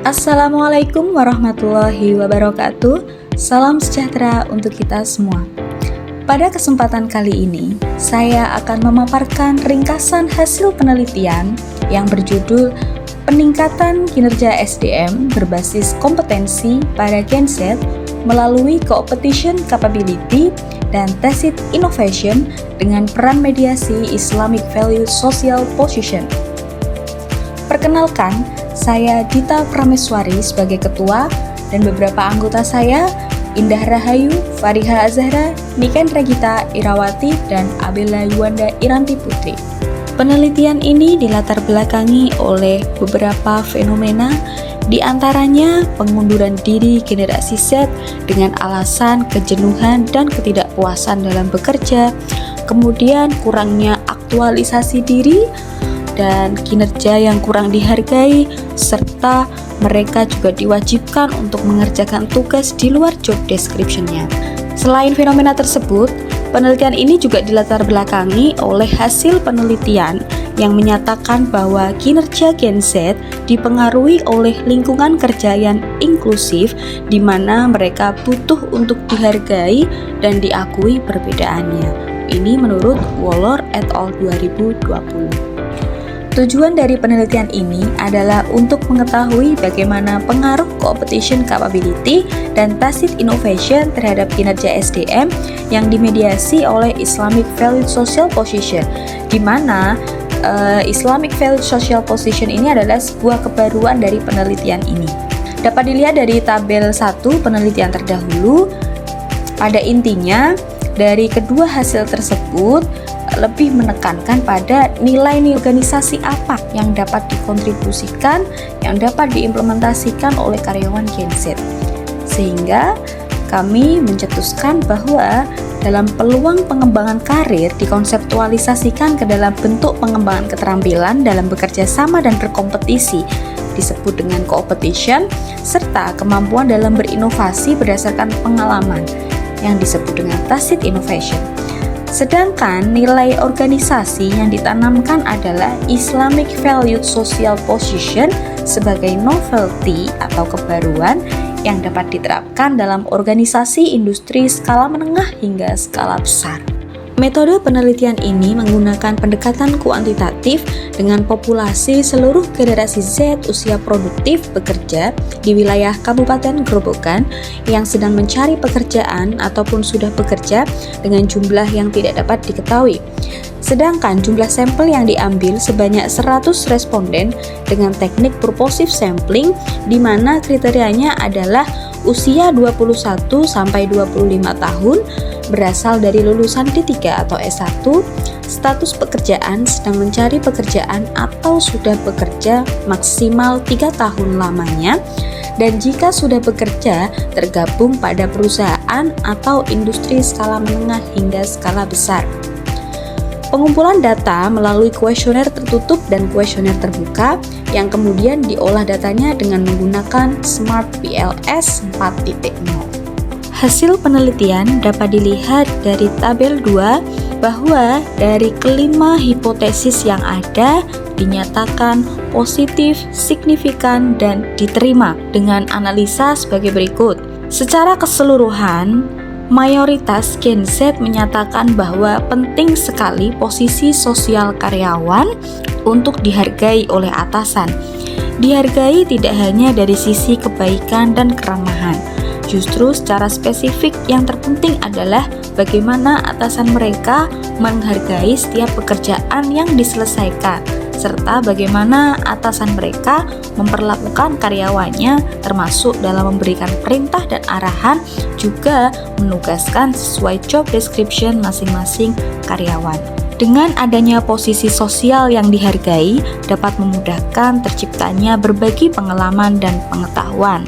Assalamualaikum warahmatullahi wabarakatuh. Salam sejahtera untuk kita semua. Pada kesempatan kali ini, saya akan memaparkan ringkasan hasil penelitian yang berjudul Peningkatan Kinerja SDM berbasis kompetensi pada Gen Z melalui Competition Capability dan Tacit Innovation dengan peran mediasi Islamic Value Social Position. Perkenalkan, saya Dita Prameswari sebagai ketua dan beberapa anggota saya Indah Rahayu, Fariha Azahra, Niken Regita Irawati, dan Abella Yuwanda Iranti Putri. Penelitian ini dilatar belakangi oleh beberapa fenomena, di antaranya pengunduran diri generasi Z dengan alasan kejenuhan dan ketidakpuasan dalam bekerja, kemudian kurangnya aktualisasi diri, dan kinerja yang kurang dihargai, serta mereka juga diwajibkan untuk mengerjakan tugas di luar job description-nya. Selain fenomena tersebut, penelitian ini juga dilatar belakangi oleh hasil penelitian yang menyatakan bahwa kinerja Gen Z dipengaruhi oleh lingkungan kerja yang inklusif, di mana mereka butuh untuk dihargai dan diakui perbedaannya. Ini menurut Waller et al. 2020. Tujuan dari penelitian ini adalah untuk mengetahui bagaimana pengaruh competition capability dan tacit innovation terhadap kinerja SDM yang dimediasi oleh Islamic Value Social Position, di mana Islamic Value Social Position ini adalah sebuah kebaruan dari penelitian ini. Dapat dilihat dari tabel 1 penelitian terdahulu. Pada intinya, dari kedua hasil tersebut lebih menekankan pada nilai organisasi apa yang dapat dikontribusikan, yang dapat diimplementasikan oleh karyawan Gen Z. Sehingga kami mencetuskan bahwa dalam peluang pengembangan karir dikonseptualisasikan ke dalam bentuk pengembangan keterampilan dalam bekerja sama dan berkompetisi, disebut dengan competition, serta kemampuan dalam berinovasi berdasarkan pengalaman yang disebut dengan tacit innovation. Sedangkan nilai organisasi yang ditanamkan adalah Islamic Valued Social Position sebagai novelty atau kebaruan yang dapat diterapkan dalam organisasi industri skala menengah hingga skala besar. Metode penelitian ini menggunakan pendekatan kuantitatif dengan populasi seluruh generasi Z usia produktif bekerja di wilayah Kabupaten Grobogan yang sedang mencari pekerjaan ataupun sudah bekerja dengan jumlah yang tidak dapat diketahui. Sedangkan jumlah sampel yang diambil sebanyak 100 responden dengan teknik purposive sampling, di mana kriterianya adalah usia 21 sampai 25 tahun, berasal dari lulusan D3 atau S1, status pekerjaan sedang mencari pekerjaan atau sudah bekerja maksimal 3 tahun lamanya, dan jika sudah bekerja tergabung pada perusahaan atau industri skala menengah hingga skala besar. Pengumpulan data melalui kuesioner tertutup dan kuesioner terbuka yang kemudian diolah datanya dengan menggunakan Smart BLS 4.0. Hasil penelitian dapat dilihat dari tabel 2 bahwa dari kelima hipotesis yang ada dinyatakan positif, signifikan, dan diterima dengan analisa sebagai berikut. Secara keseluruhan, mayoritas Gen Z menyatakan bahwa penting sekali posisi sosial karyawan untuk dihargai oleh atasan. Dihargai tidak hanya dari sisi kebaikan dan keramahan. Justru secara spesifik yang terpenting adalah bagaimana atasan mereka menghargai setiap pekerjaan yang diselesaikan, serta bagaimana atasan mereka memperlakukan karyawannya, termasuk dalam memberikan perintah dan arahan, juga menugaskan sesuai job description masing-masing karyawan. Dengan adanya posisi sosial yang dihargai, dapat memudahkan terciptanya berbagi pengalaman dan pengetahuan.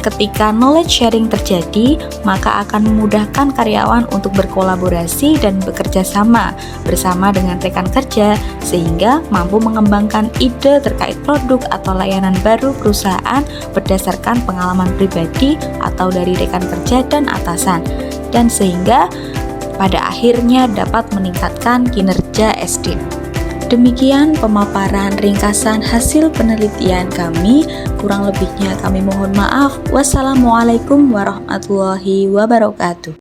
Ketika knowledge sharing terjadi, maka akan memudahkan karyawan untuk berkolaborasi dan bekerja sama bersama dengan rekan kerja, sehingga mampu mengembangkan ide terkait produk atau layanan baru perusahaan berdasarkan pengalaman pribadi atau dari rekan kerja dan atasan, dan sehingga pada akhirnya dapat meningkatkan kinerja SDM. Demikian pemaparan ringkasan hasil penelitian kami. Kurang lebihnya kami mohon maaf. Wassalamualaikum warahmatullahi wabarakatuh.